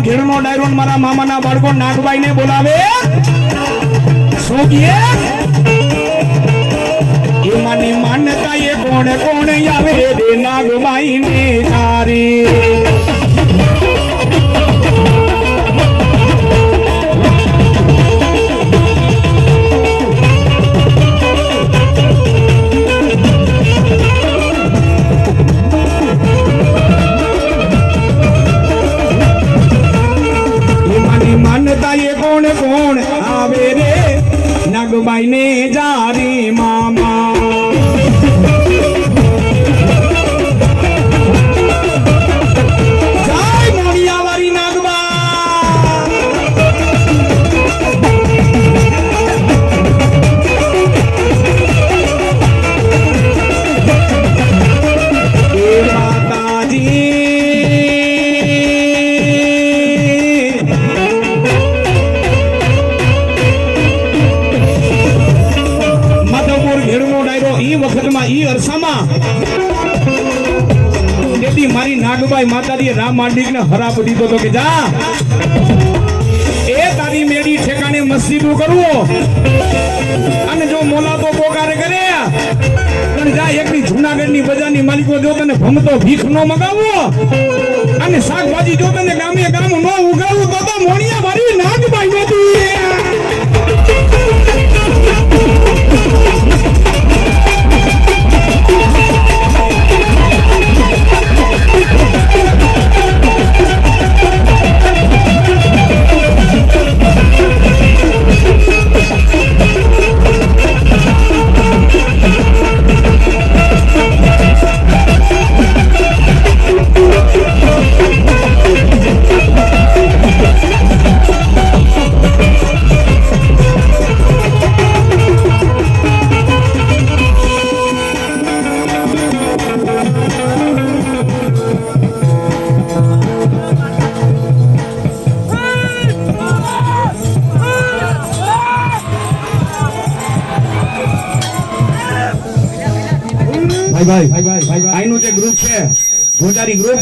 ઘેરનો ડાયરો મારા મામાના બાળકો નાગબાઈ ને બોલાવે શું કહે એમાંની માન્યતા એ કોણ કોણ આવે રે નાગબાઈ ને તારી કોણ આવે રે નાગબાઈ ને જારી મામા જય મોડિયાવાળી નાગબા એ માતાજી મારી નાગબાઈ માતાજી રામ માંડીક ને હરાપ દીધો તો કે જા એ તારી મેડી ઠેકાણે મસ્જિદો કરવો અને જો મોલા તો પોકાર કરે પણ જા એકની જૂનાગઢની બજારની માલિકો જો તને ભમતો ભીખ નો મગાવો અને શાકભાજી જો તને ગામે ગામ નો ઉગાવું તો મોણિયા મારી નાગબાઈ નથી ભાઈ આઈનું જે ગ્રુપ છે ગોજારી ગ્રુપ